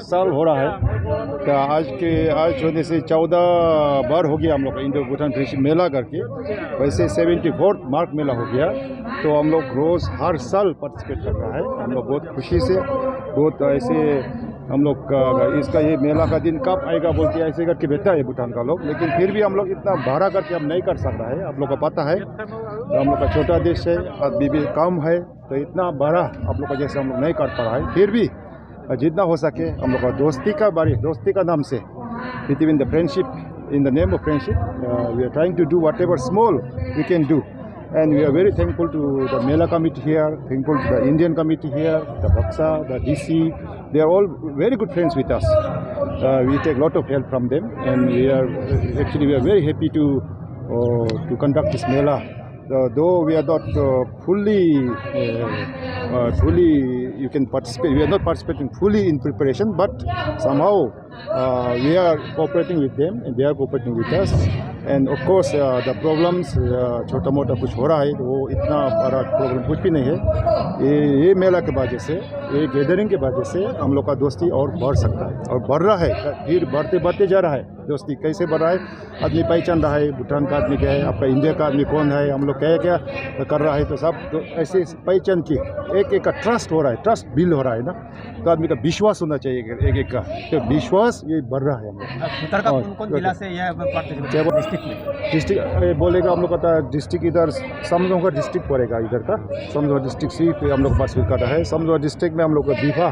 साल हो रहा है। तो आज होने से 14 बार हो गया हम लोग का इंडो भूटान फ्रेंडशिप मेला करके। वैसे 74th मार्क मेला हो गया। तो हम लोग रोज़ हर साल पार्टिसिपेट कर रहा है। हम लोग बहुत खुशी से, बहुत ऐसे हम लोग का इसका ये मेला का दिन कब आएगा बोलते ऐसे करके बैठा है भूटान का लोग। लेकिन फिर भी हम लोग इतना भाड़ा करके हम नहीं कर सकता है। आप लोग को पता है तो हम लोग का छोटा देश है, आदमी भी कम है, तो इतना भाड़ा आप लोग का जैसे हम लोग नहीं कर पा रहा है। फिर भी जितना हो सके हम लोग का दोस्ती का नाम से, between the friendship, in the name of friendship, we are trying to do whatever small we can do. And we are very thankful to the Mela committee here, thankful to the Indian committee here, the Baksa, the DC. They are all very good friends with us. We take a lot of help from them, and we are very happy to conduct this Mela. Though we are not fully you can participate. We are not participating fully in preparation, but somehow we are cooperating with them, and they are cooperating with us. And of course, the problems छोटा मोटा कुछ हो रहा है, तो वो इतना बड़ा प्रॉब्लम कुछ भी नहीं है। ये मेला के वजह से, ये गैदरिंग के वजह से हम लोग का दोस्ती और बढ़ सकता है, और बढ़ रहा है। फिर बढ़ते जा रहा है। दोस्ती कैसे बढ़ रहा है? आदमी पहचान रहा है भूटान का आदमी क्या है, आपका इंडिया का आदमी कौन है, हम लोग क्या कर रहा है। तो सब तो ऐसे पहचान के एक का ट्रस्ट हो रहा है, ट्रस्ट बिल्ड हो रहा है ना। तो आदमी का विश्वास होना चाहिए एक का, तो विश्वास ये बढ़ रहा है हम लोग। कौन जिला से यह डिस्ट्रिक्ट बोलेगा हम लोग का डिस्ट्रिक्ट इधर समझौगा डिस्ट्रिक्ट पड़ेगा। इधर का समझौगा डिस्ट्रिक्ट सिर्फ हम लोग पास कर रहा है। समझौगा डिस्ट्रिक्ट में हम लोग का बीफा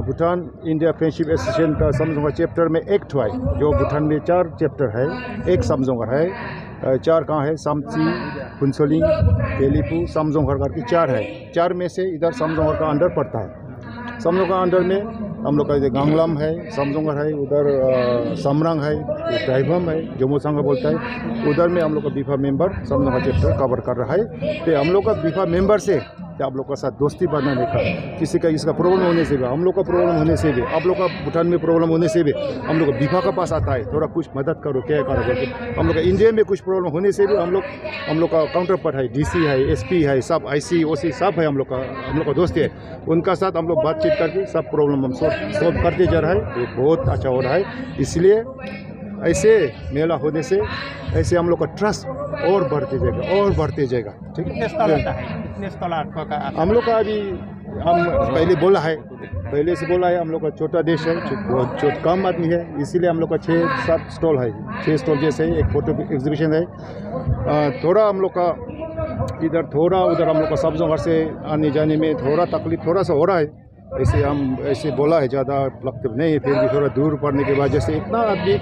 भूटान इंडिया फ्रेंडशिप एसोसिएशन का समझौगा चैप्टर में एक्ट हुआ है। जो भूटान में 4 चैप्टर है, एक समझौगा है। 4 कहाँ है? सामची, फुनसोलिंग, तेलीपू, समझौगा करके 4 है। 4 में से इधर समझौगा का अंडर पड़ता है। समझौगा अंडर में हम लोग का इधर गांगलाम है, समझौगा है, उधर समरंग है, ड्राइवम है, जम्मू संघ बोलता है। उधर में हम लोग का बीफा मेंबर समझौगा चैप्टर कवर कर रहा है। तो हम लोग का बीफा मेंबर से आप लोग का साथ दोस्ती बनाने का, किसी का इसका प्रॉब्लम होने से भी, हम लोग का प्रॉब्लम होने से भी, आप लोग का भूटान में प्रॉब्लम होने से भी हम लोग बीफा का पास आता है, थोड़ा कुछ मदद करो, क्या करो बोलते। हम लोग का इंडिया में कुछ प्रॉब्लम होने से भी हम लोग का काउंटर पार्ट है, DC है, SP है, सब IC OC सब है। हम लोग का दोस्त है। उनका साथ हम लोग बातचीत करके सब प्रॉब्लम हम सॉल्व करते जा रहा है। ये बहुत अच्छा हो रहा है। इसलिए ऐसे मेला होने से ऐसे हम लोग का ट्रस्ट और बढ़ते जाएगा ठीक है। हम लोग का अभी हम पहले से बोला है हम लोग का छोटा देश है, जो कम आदमी है, इसीलिए हम लोग का 6-7 स्टॉल है। 6 स्टॉल जैसे एक फोटो एग्जीबिशन है। थोड़ा हम लोग का इधर थोड़ा उधर हम लोग का सब जगह से आने जाने में थोड़ा तकलीफ थोड़ा सा हो रहा है। ऐसे बोला है, ज़्यादा फ्लक्टिव नहीं है। फिर भी थोड़ा दूर पड़ने की वजह से इतना आदमी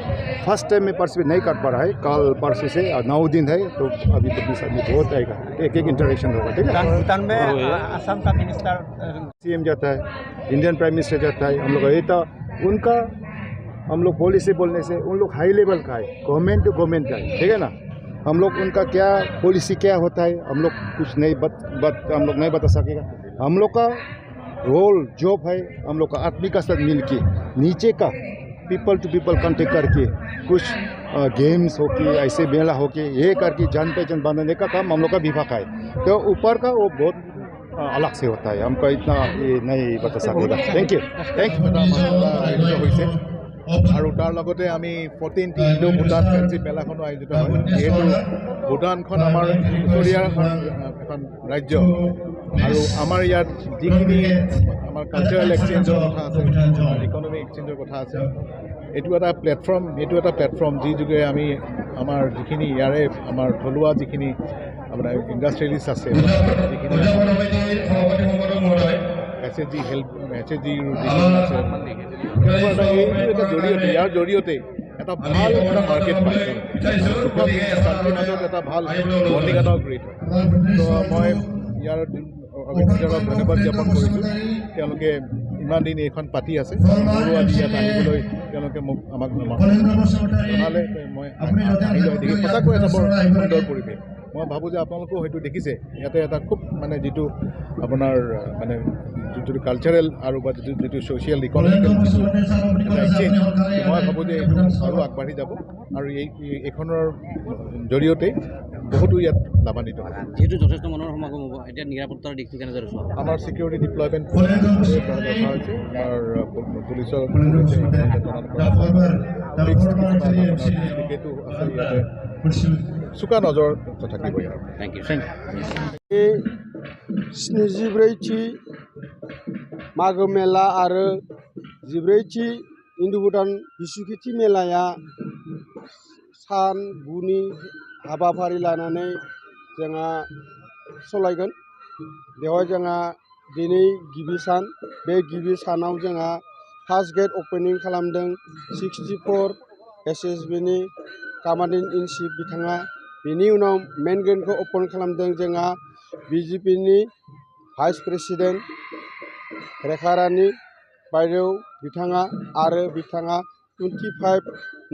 फर्स्ट टाइम में पार्टिसिपेट नहीं कर पा रहा है। कल परसों से 9 दिन है, तो अभी तो 20 आदमी बहुत आएगा। एक इंटरेक्शन होगा ठीक है। भूटान में असम का मिनिस्टर CM जाता है, इंडियन प्राइम मिनिस्टर जाता है। हम लोग ये उनका हम लोग पॉलिसी बोलने से उन लोग हाई लेवल का है, गवर्नमेंट टू गवर्नमेंट का है ठीक है ना। हम लोग उनका क्या पॉलिसी क्या होता है हम लोग कुछ नहीं हम लोग नहीं बता सकेगा। हम लोग का रोल जॉब है, हम लोग का आदमी का साथ मिल के नीचे का पीपल टू पीपल कांटेक्ट करके कुछ गेम्स हो के ऐसे मेला हो के ये करके जान पहचान बनाने का काम हम लोग का विभाग है। तो ऊपर का वो बहुत अलग से होता है, हमको इतना ये नहीं बता सकेगा। Thank you. আৰু তাৰ লগতে আমি 14th ইণ্ডো ভূটান ফ্ৰেণ্ডশ্বিপ মেলাখনো আয়োজিত হয়। যিহেতু ভূটানখন আমাৰ ওচৰীয়া এখন ৰাজ্য, আৰু আমাৰ ইয়াত যিখিনি আমাৰ কালচাৰেল এক্সচেঞ্জৰ কথা আছে, ইকনমিক এক্সচেঞ্জৰ কথা আছে, এইটো এটা প্লেটফৰ্ম যি যোগে আমি আমাৰ যিখিনি ইয়াৰে আমাৰ থলুৱা যিখিনি আপোনাৰ ইণ্ডাষ্ট্ৰিয়েলিষ্ট আছে, যিখিনি HSG আছে, ইয়াৰ জৰিয়তে এটা ভাল এটা মাৰ্কেট পায়, এটা ভাল বন্দিগানৰ গ্ৰেড হয়। তো মই ইয়াৰ অৰ্গেনাইজাৰক ধন্যবাদ জ্ঞাপন কৰিছোঁ। তেওঁলোকে ইমান দিন এইখন পাতি আছে, মোৰো আজি ইয়াত আহিবলৈ তেওঁলোকে আমাক জনালে। মই আহিলৈ দেখি সঁচাকৈ এটা বৰ সুন্দৰ পৰিৱেশ। মই ভাবোঁ যে আপোনালোকেও হয়তো দেখিছে ইয়াতে এটা খুব মানে যিটো আপোনাৰ মানে যিটো কালচাৰেল আৰু বা যিটো ছ'চিয়েল ইকনমিকেল এটা এক্সচেঞ্জ মই ভাবোঁ যে এইটো আৰু আগবাঢ়ি যাব আৰু এইখনৰ জৰিয়তে বহুতো ইয়াত লাভান্বিত হ'ব। যিহেতু যথেষ্ট মানুহৰ সমাগম হ'ব, এতিয়া নিৰাপত্তাৰ দিশটো কেনেদৰে চোৱা? আমাৰ চিকিউৰিটি ডিপ্লয়মেণ্ট ৰখা হৈছে, আমাৰ পুলিচৰ চোকা নজৰ থাকিব ইয়াৰ। Thank you. स्निजिब्रैथि मागो मेला आरो जिब्रैथि इन्दु भुटान बिसुखिथि मेलाया सान 9नि हाबाफारि लानानै जोंहा सलायगोन। बेवहाय जोंहा दिनै गिबि सान, बे गिबि सानाव जोंहा फार्स्ट गेट अपेनिं खालामदों 64 SSBनि कामान्डिं इन चिफ बिथाङा। बेनि उनाव मेन गेटखौ अपेन खालामदों जोंहा BJPनि भाइस प्रेसिडेन्ट रेखा रानि बायदेव बिथाङा आरो बिथाङा 25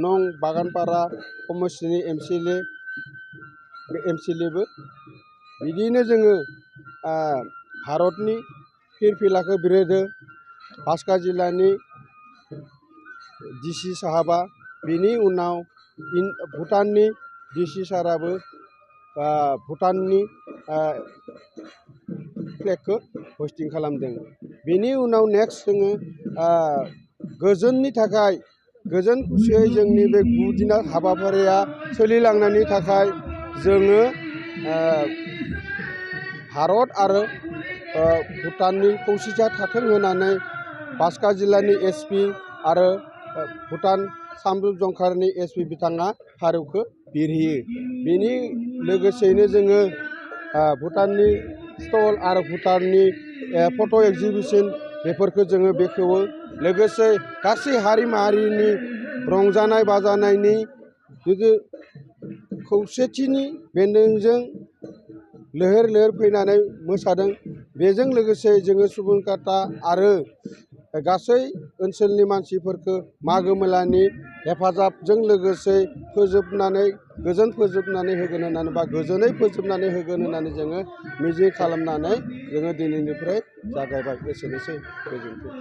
नं बागानपारा समस्टिनि एमसिएलएबो। बिदिनो जोङो भारतनि फिरफिलाखौ बिरहोदो बाक्सा जिल्लानि DC साहाबा। बिनि उनाव भुटाननि DC साराबो भुटाननि फ्लेगखौ हस्टिं खालामदों। बेनि उनाव नेक्स्ट जोङो गोजोननि थाखाय गोजोन खुसियै जोंनि बे 9 दिना हाबाफारिया सोलिलांनायनि थाखाय जोङो भारत आरो भुटाननि खौसेथिया थाथों होननानै बाक्सा जिल्लानि SP आरो भुटान सामरुप जंखारनि SP बिथाङा फारौखौ बिरहोयो। बेनि लोगोसेयैनो जोङो भुटाननि स्टल आरो भुटाननि फट' एक्जिबिसन बेफोरखौ जोङो बेखेवो। लोगोसे गासै हारि माहारिनि रंजानाय बाजानायनि खौसेथिनि बेन्दोंजों लैहोर लैहोर फैनानै मोसादों। बेजों लोगोसे जोङो सुबुंखाता आरो गासै ओनसोलनि मानसिफोरखौ मागो मेलानि हेफाजाबजों लोगोसे गोजोन फोजोबनानै होगोन होननानै बा गोजोनै फोजोबनानै होगोन होननानै जोङो मिजिं खालामनानै जोङो दिनैनिफ्राय जागायबाय। एसेनोसै, गोजोन्थों।